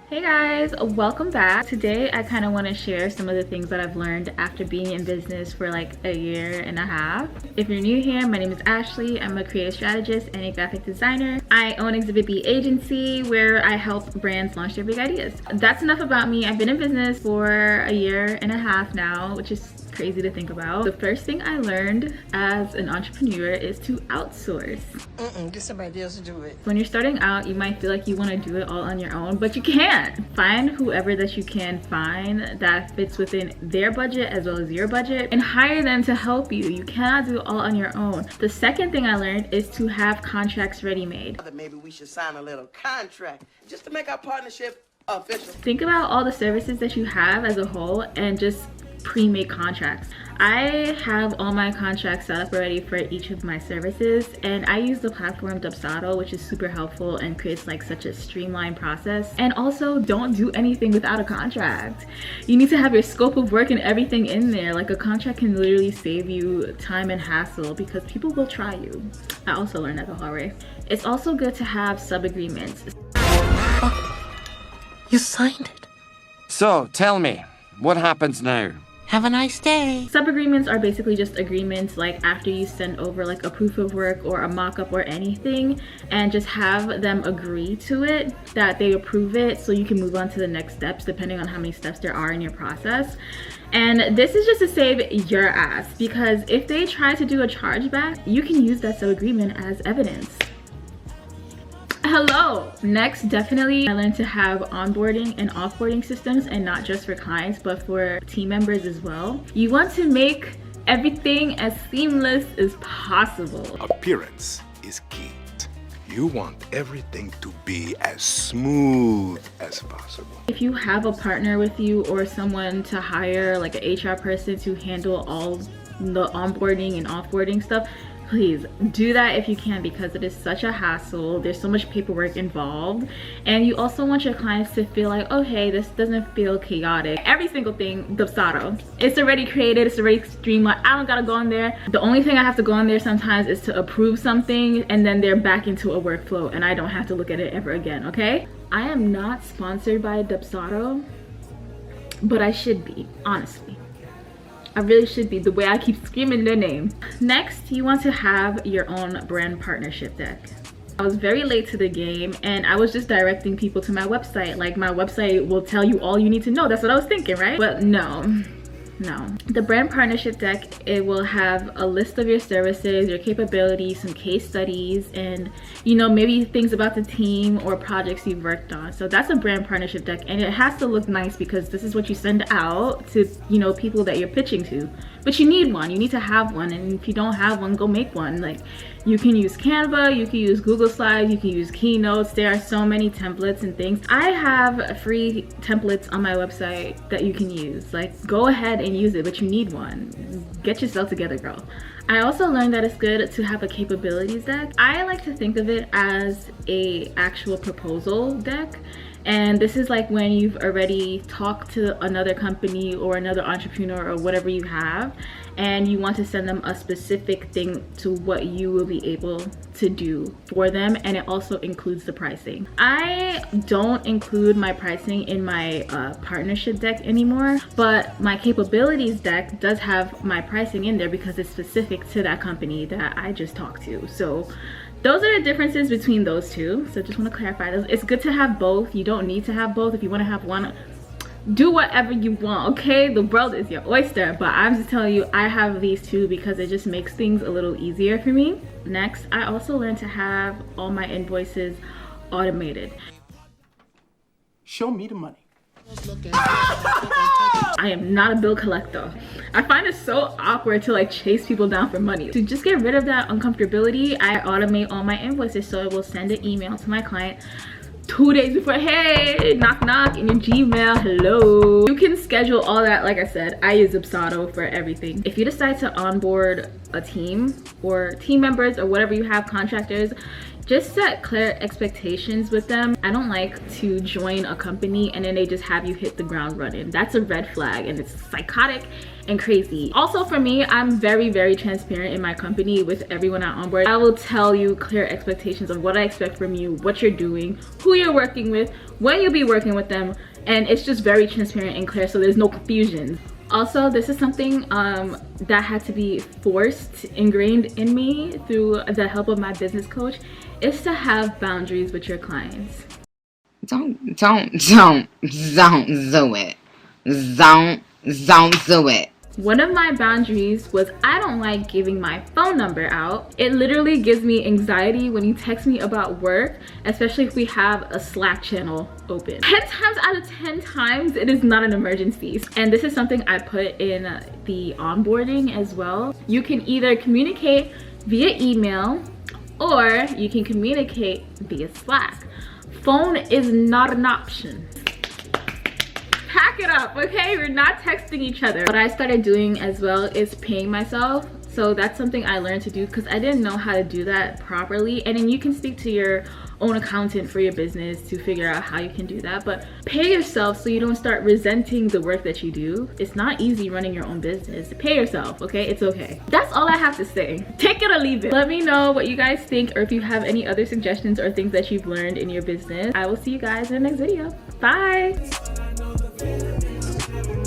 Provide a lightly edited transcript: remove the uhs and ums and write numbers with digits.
Hey guys, welcome back. Today I kind of want to share some of the things that I've learned after being in business for like a year and a half. If you're new here, my name is Ashley. I'm a creative strategist and a graphic designer. I own Exhibit B Agency where I help brands launch their big ideas. That's enough about me. I've been in business for a year and a half now, which is crazy to think about. The first thing I learned as an entrepreneur is to outsource. Get somebody else to do it. When you're starting out, you might feel like you want to do it all on your own, but you can't. Find whoever that you can find that fits within their budget as well as your budget and hire them to help you. You cannot do it all on your own. The second thing I learned is to have contracts ready-made. Maybe we should sign a little contract just to make our partnership official. Think about all the services that you have as a whole and just pre-made contracts. I have all my contracts set up already for each of my services, and I use the platform Dubsado, which is super helpful and creates like such a streamlined process. And also, don't do anything without a contract. You need to have your scope of work and everything in there. Like, a contract can literally save you time and hassle because people will try you. I also learned that the hard way. It's also good to have sub-agreements. You signed it. So, tell me, what happens now? Have a nice day. Sub-agreements are basically just agreements like after you send over like a proof of work or a mock-up or anything, and just have them agree to it, that they approve it so you can move on to the next steps depending on how many steps there are in your process. And this is just to save your ass, because if they try to do a chargeback, you can use that sub-agreement as evidence. Hello. Next, definitely I learned to have onboarding and offboarding systems, and not just for clients but for team members as well. You want to make everything as seamless as possible. Appearance is key. You want everything to be as smooth as possible. If you have a partner with you or someone to hire, like an HR person to handle all the onboarding and offboarding stuff, please do that if you can, because it is such a hassle. There's so much paperwork involved, and you also want your clients to feel like, oh hey, this doesn't feel chaotic. Every single thing, Dubsado, it's already created, it's already streamlined. I don't gotta go in there. The only thing I have to go in there sometimes is to approve something, and then they're back into a workflow and I don't have to look at it ever again. Okay, I am not sponsored by Dubsado, but I should be, honestly. I really should be, the way I keep screaming their name. Next, you want to have your own brand partnership deck. I was very late to the game and I was just directing people to my website. Like, my website will tell you all you need to know. That's what I was thinking, right? But no. The brand partnership deck, it will have a list of your services, your capabilities, some case studies, and maybe things about the team or projects you've worked on. So that's a brand partnership deck, and it has to look nice because this is what you send out to people that you're pitching to. But you need one. You need to have one, and if you don't have one, go make one. Like, you can use Canva, you can use Google Slides, you can use Keynotes. There are so many templates and things. I have free templates on my website that you can use. Like, go ahead and use it, but you need one. Get yourself together, girl. I also learned that it's good to have a capabilities deck. I like to think of it as a actual proposal deck. And this is like when you've already talked to another company or another entrepreneur or whatever you have, and you want to send them a specific thing to what you will be able to do for them, and it also includes the pricing. I don't include my pricing in my partnership deck anymore, but my capabilities deck does have my pricing in there because it's specific to that company that I just talked to. So those are the differences between those two. So just want to clarify those. It's good to have both. You don't need to have both. If you want to have one, do whatever you want, okay? The world is your oyster. But I'm just telling you, I have these two because it just makes things a little easier for me. Next, I also learned to have all my invoices automated. Show me the money. I am not a bill collector. I find it so awkward to like chase people down for money. To just get rid of that uncomfortability, I automate all my invoices, so it will send an email to my client 2 days before. Hey, knock knock in your Gmail, hello. You can schedule all that. Like I said, I use Dubsado for everything. If you decide to onboard a team or team members or whatever you have, contractors, Just set clear expectations with them. I don't like to join a company and then they just have you hit the ground running. That's a red flag and it's psychotic and crazy. Also for me, I'm very, very transparent in my company with everyone I onboard. I will tell you clear expectations of what I expect from you, what you're doing, who you're working with, when you'll be working with them, and it's just very transparent and clear so there's no confusion. Also, this is something that had to be ingrained in me through the help of my business coach, is to have boundaries with your clients. Don't do it. Don't do it. One of my boundaries was I don't like giving my phone number out. It literally gives me anxiety when you text me about work, especially if we have a Slack channel open. 10 times out of 10 times, it is not an emergency. And this is something I put in the onboarding as well. You can either communicate via email or you can communicate via Slack. Phone is not an option. Pack it up, okay? We're not texting each other. What I started doing as well is paying myself. So that's something I learned to do because I didn't know how to do that properly. And then you can speak to your own accountant for your business to figure out how you can do that. But pay yourself so you don't start resenting the work that you do. It's not easy running your own business. Pay yourself, okay? It's okay. That's all I have to say. Take it or leave it. Let me know what you guys think or if you have any other suggestions or things that you've learned in your business. I will see you guys in the next video. Bye.